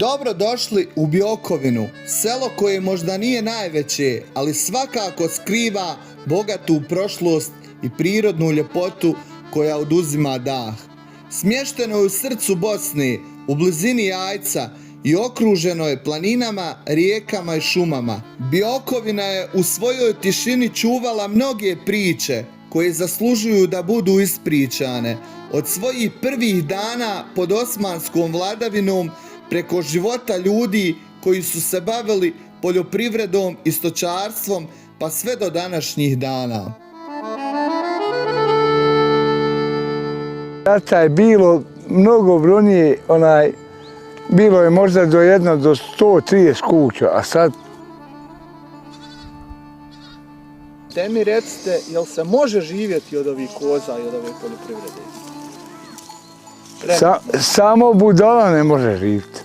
Dobro došli u Biokovinu, selo koje možda nije najveće, ali svakako skriva bogatu prošlost i prirodnu ljepotu koja oduzima dah. Smješteno je u srcu Bosne, u blizini Jajca i okruženo je planinama, rijekama i šumama. Biokovina je u svojoj tišini čuvala mnoge priče koje zaslužuju da budu ispričane. Od svojih prvih dana pod osmanskom vladavinom preko života ljudi koji su se bavili poljoprivredom i stočarstvom pa sve do današnjih dana. Rata je bilo mnogo brojnije, bilo je možda do 130 kuća, a sad... Te mi recite, jel se može živjeti od ovih koza i od ove poljoprivrede? Samo budala ne može živjeti.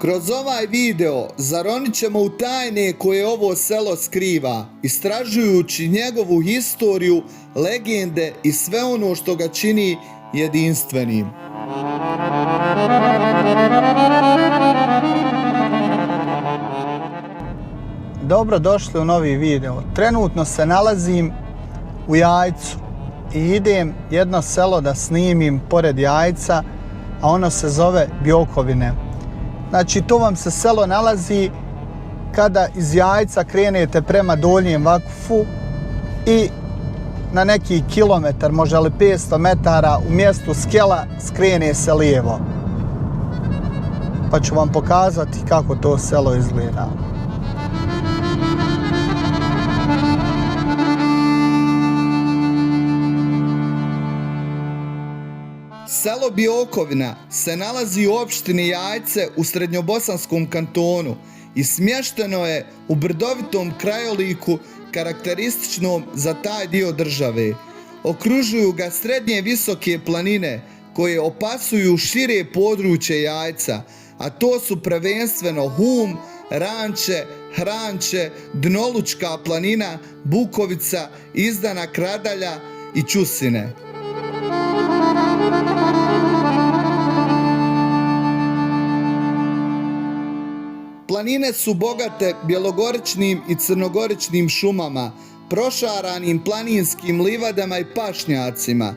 Kroz ovaj video zaronit ćemo u tajne koje ovo selo skriva, istražujući njegovu historiju, legende i sve ono što ga čini jedinstvenim. Dobro došli u novi video. Trenutno se nalazim u Jajcu i idem jedno selo da snimim pored Jajca, a ono se zove Biokovine. Znači, to vam se selo nalazi kada iz Jajca krenete prema Donjem Vakufu i na neki kilometar, možda li 500 metara u mjestu Skela skrene se lijevo. Pa ću vam pokazati kako to selo izgleda. Selo Biokovina se nalazi u opštini Jajce u Srednjobosanskom kantonu i smješteno je u brdovitom krajoliku karakterističnom za taj dio države. Okružuju ga srednje visoke planine koje opasuju šire područje Jajca, a to su prvenstveno Hum, Ranče, Hranče, Dnolučka planina, Bukovica, Izdana Kradalja i Ćusine. Planine su bogate bjelogoričnim i crnogoričnim šumama, prošaranim planinskim livadama i pašnjacima.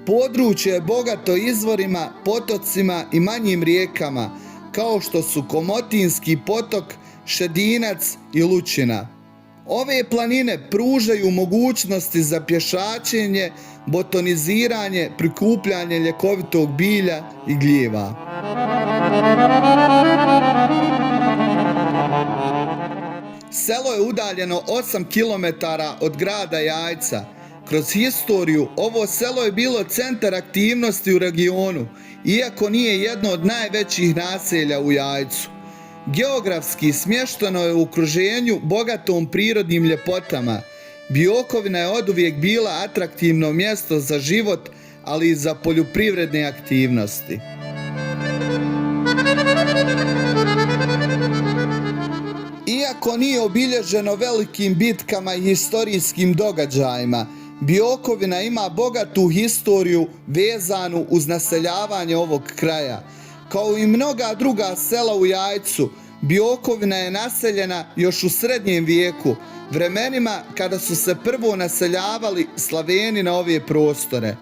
Područje je bogato izvorima, potocima i manjim rijekama, kao što su Komotinski potok, Šedinac i Lučina. Ove planine pružaju mogućnosti za pješačenje, botaniziranje, prikupljanje ljekovitog bilja i gljiva. Selo je udaljeno 8 km od grada Jajca. Kroz historiju ovo selo je bilo centar aktivnosti u regionu, iako nije jedno od najvećih naselja u Jajcu. Geografski smješteno je u okruženju bogatom prirodnim ljepotama. Biokovina je oduvijek bila atraktivno mjesto za život, ali i za poljoprivredne aktivnosti. Iako nije obilježeno velikim bitkama i historijskim događajima, Biokovina ima bogatu historiju vezanu uz naseljavanje ovog kraja. Kao i mnoga druga sela u Jajcu, Biokovina je naseljena još u srednjem vijeku, vremenima kada su se prvo naseljavali Slaveni na ove prostore.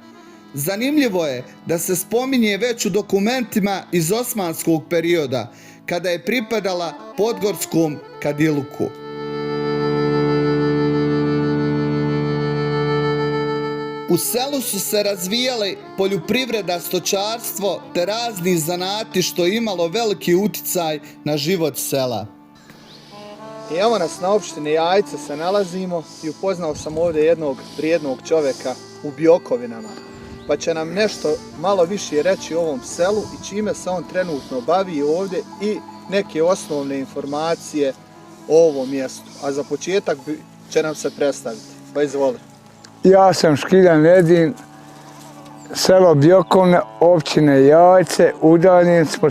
Zanimljivo je da se spominje već u dokumentima iz osmanskog perioda, kada je pripadala Podgorskom kadiluku. U selu su se razvijale poljoprivreda, stočarstvo te razni zanati što je imalo veliki uticaj na život sela. I evo nas na opštini Jajce se nalazimo i upoznao sam ovdje jednog vrijednog čovjeka u Biokovinama. Pa će nam nešto malo više reći o ovom selu i čime se on trenutno bavi ovdje i neke osnovne informacije o ovom mjestu. A za početak će nam se predstaviti. Pa izvoli. Ja sam Škiljan Edin, selo Biokovina, općine Jajce, udaljen smo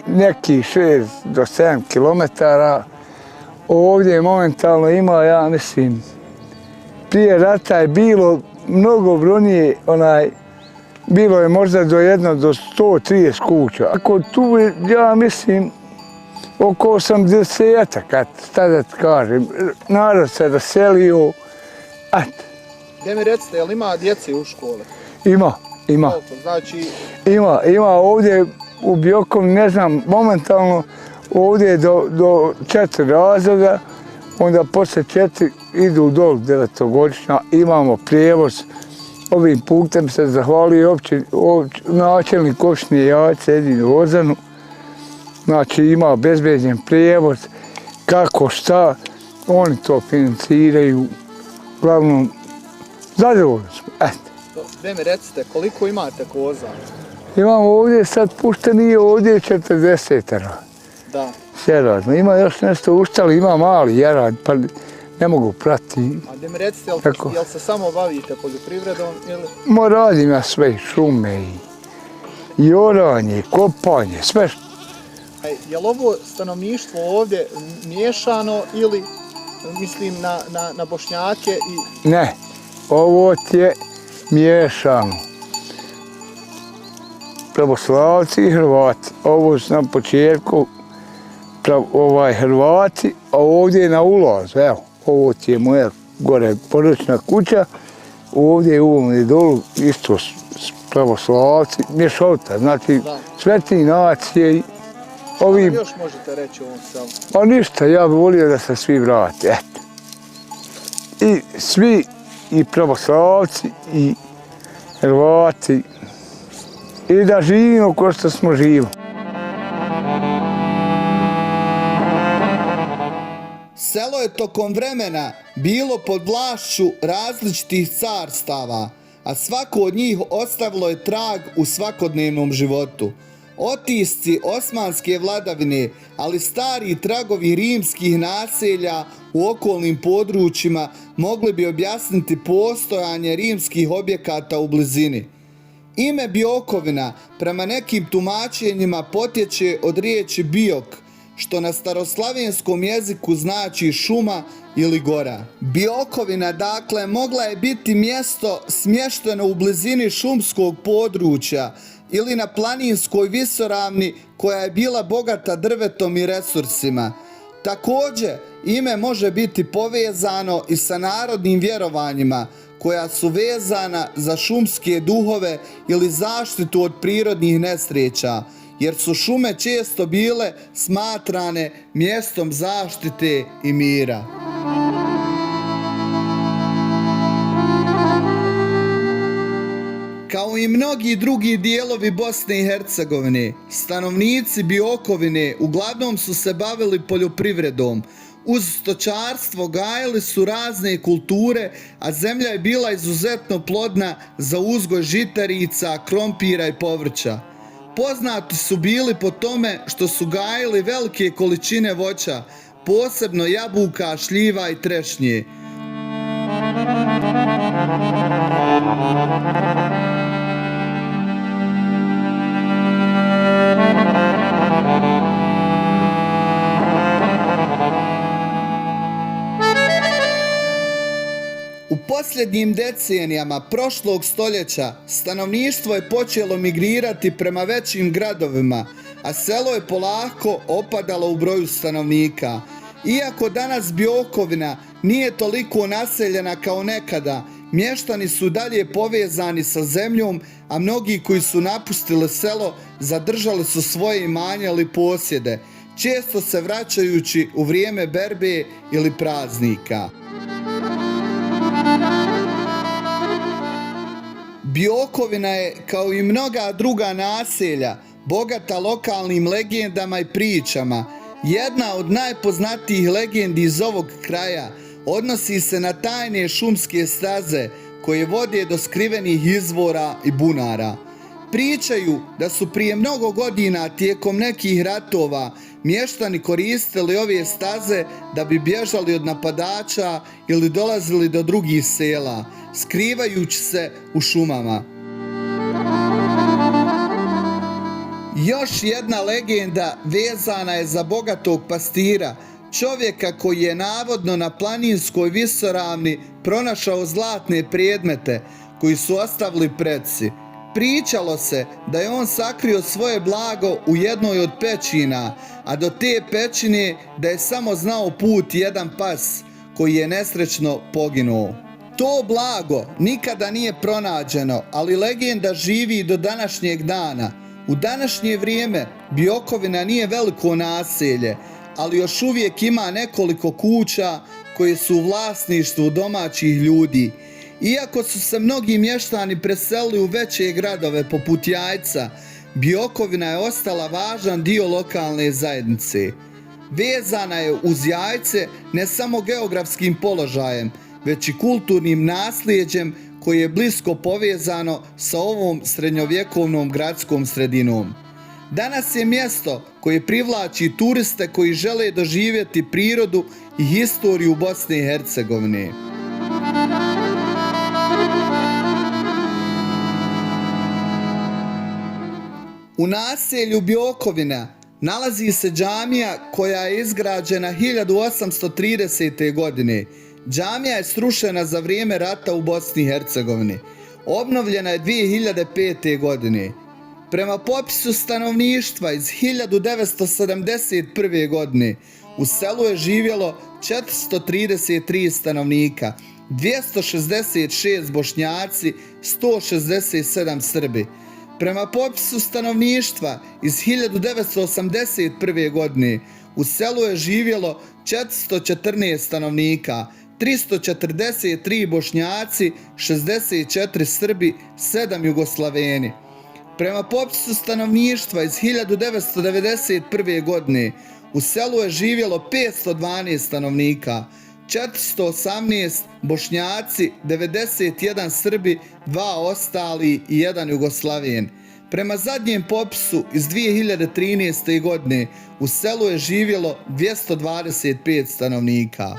nekih 6 do 7 km. Ovdje momentalno ima, ja mislim, prije rata je bilo mnogo brojnije, bilo je možda do 130 kuća. Ako tu je, ja mislim, oko 80-ak, šta da ti kažem, narod se raselio, Gdje mi recite, jel ima djece u škole? Ima. Koliko? Znači, Ima ovdje u Biokovu, ne znam, momentalno ovdje do 4 razreda, onda poslije 4 idu dol 9-godišnja, imamo prijevoz. Ovim putem se zahvalio načelnik opštine Jajce Edin Ozanu. Znači ima obezbeđen prijevoz, kako šta, oni to financiraju. Uglavnom, zadovoljni smo. gdje mi recite, koliko imate koza? Imamo ovdje sad pušteni ovdje 40. Da. Sjeradno. Ima još nešto ustali, ima mali jarad, pa ne mogu pratiti. A gdje mi recite, jel se samo bavite poljoprivredom ili? Radim ja sve, šume i oranje, kopanje, sve. Je li ovo stanovništvo ovdje miješano ili mislim na Bošnjake i... Ne, ovo ti je miješano. Pravoslavci i Hrvati. Ovo su na početku Hrvati, a ovdje je na ulaz, evo. Ovo ti je moja gore porodična kuća, ovdje u ovom dolu isto pravoslavci, mješovita, znači sve ti nacije i ovim... Još možete reći o ovom selu? Pa ništa, ja bih volio da se svi vrate, eto. I svi, i pravoslavci, i Hrvati, i da živimo kao što smo živi. Selo je tokom vremena bilo pod vlašću različitih carstava, a svako od njih ostavilo je trag u svakodnevnom životu. Otisci osmanske vladavine, ali stari tragovi rimskih naselja u okolnim područjima mogli bi objasniti postojanje rimskih objekata u blizini. Ime Biokovina prema nekim tumačenjima potječe od riječi biok, što na staroslavenskom jeziku znači šuma ili gora. Biokovina, dakle, mogla je biti mjesto smješteno u blizini šumskog područja ili na planinskoj visoravni koja je bila bogata drvetom i resursima. Također, ime može biti povezano i sa narodnim vjerovanjima koja su vezana za šumske duhove ili zaštitu od prirodnih nesreća, jer su šume često bile smatrane mjestom zaštite i mira. Kao i mnogi drugi dijelovi Bosne i Hercegovine, stanovnici Biokovine uglavnom su se bavili poljoprivredom. Uz stočarstvo gajili su razne kulture, a zemlja je bila izuzetno plodna za uzgoj žitarica, krompira i povrća. Poznati su bili po tome što su gajili velike količine voća, posebno jabuka, šljiva i trešnje. U posljednjim decenijama prošlog stoljeća stanovništvo je počelo migrirati prema većim gradovima, a selo je polako opadalo u broju stanovnika. Iako danas Biokovina nije toliko naseljena kao nekada, mještani su dalje povezani sa zemljom, a mnogi koji su napustili selo zadržali su svoje imanje ili posjede, često se vraćajući u vrijeme berbe ili praznika. Biokovina je, kao i mnoga druga naselja, bogata lokalnim legendama i pričama. Jedna od najpoznatijih legendi iz ovog kraja odnosi se na tajne šumske staze koje vode do skrivenih izvora i bunara. Pričaju da su prije mnogo godina tijekom nekih ratova mještani koristili ove staze da bi bježali od napadača ili dolazili do drugih sela, skrivajući se u šumama. Još jedna legenda vezana je za bogatog pastira, čovjeka koji je navodno na planinskoj visoravni pronašao zlatne predmete, koji su ostavili preci. Pričalo se da je on sakrio svoje blago u jednoj od pećina, a do te pećine da je samo znao put jedan pas koji je nesrećno poginuo. To blago nikada nije pronađeno, ali legenda živi do današnjeg dana. U današnje vrijeme Biokovina nije veliko naselje, ali još uvijek ima nekoliko kuća koje su u vlasništvu domaćih ljudi. Iako su se mnogi mještani preselili u veće gradove poput Jajca, Biokovina je ostala važan dio lokalne zajednice. Vezana je uz Jajce ne samo geografskim položajem, već i kulturnim nasljeđem koje je blisko povezano sa ovom srednjovjekovnom gradskom sredinom. Danas je mjesto koje privlači turiste koji žele doživjeti prirodu i historiju Bosne i Hercegovine. U naselju Biokovina nalazi se džamija koja je izgrađena 1830. godine. Džamija je srušena za vrijeme rata u Bosni i Hercegovini. Obnovljena je 2005. godine. Prema popisu stanovništva iz 1971. godine u selu je živjelo 433 stanovnika, 266 Bošnjaci, 167 Srbi. Prema popisu stanovništva iz 1981. godine u selu je živjelo 414 stanovnika, 343 Bošnjaci, 64 Srbi, 7 Jugoslaveni. Prema popisu stanovništva iz 1991. godine u selu je živjelo 512 stanovnika, 418 Bošnjaci, 91 Srbi, 2 ostali i 1 Jugoslaven. Prema zadnjem popisu iz 2013. godine u selu je živjelo 225 stanovnika.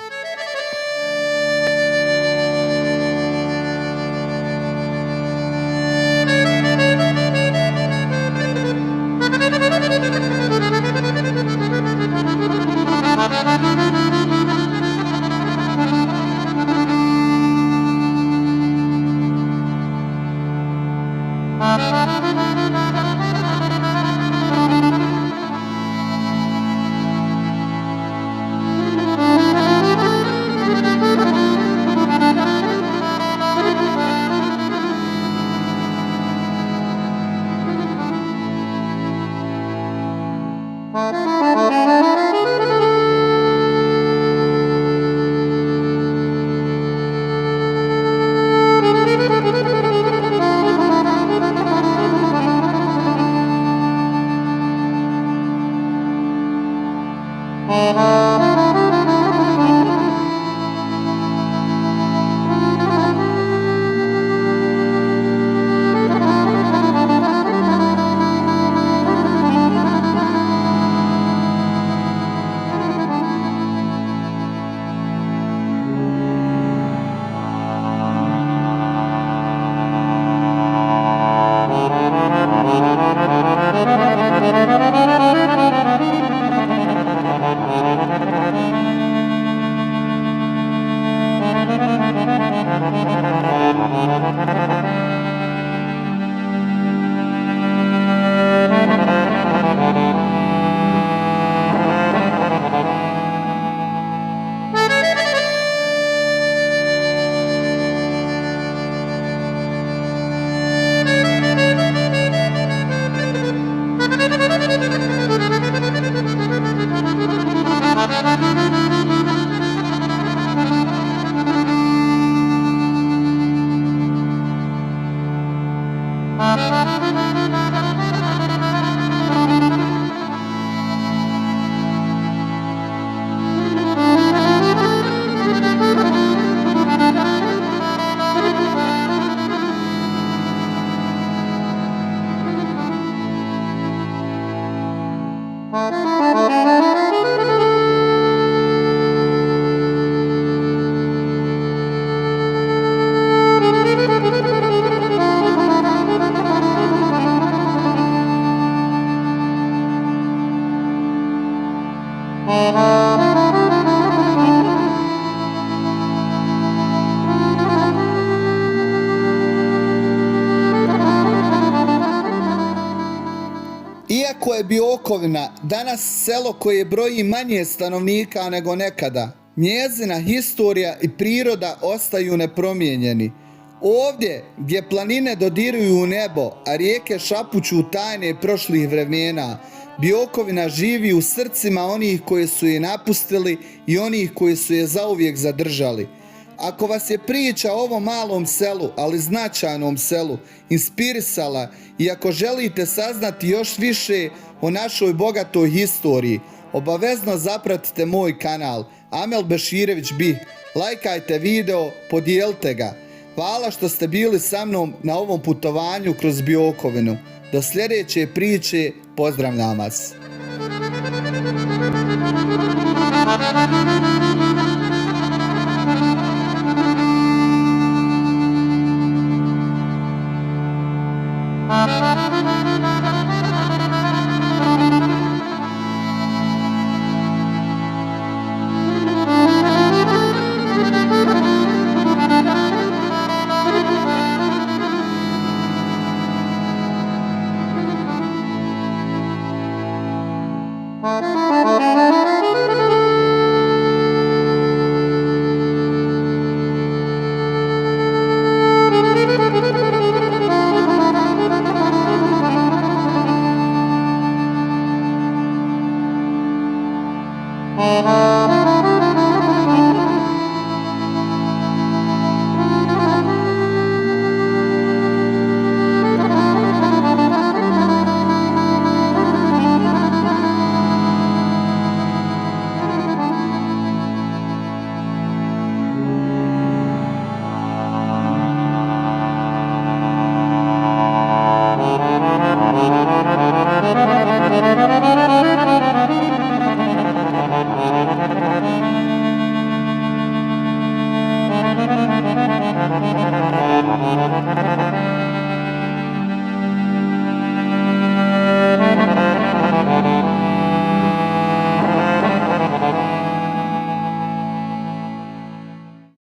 Biokovina, danas selo koje broji manje stanovnika nego nekada. Njezina historija i priroda ostaju nepromijenjeni. Ovdje gdje planine dodiruju u nebo, a rijeke šapuću tajne prošlih vremena, Biokovina živi u srcima onih koji su je napustili i onih koji su je zauvijek zadržali. Ako vas je priča o ovom malom selu, ali značajnom selu, inspirisala i ako želite saznati još više o našoj bogatoj historiji, obavezno zapratite moj kanal Amel Beširević Bih. Lajkajte video, podijelite ga. Hvala što ste bili sa mnom na ovom putovanju kroz Biokovinu. Do sljedeće priče, pozdravljam vas.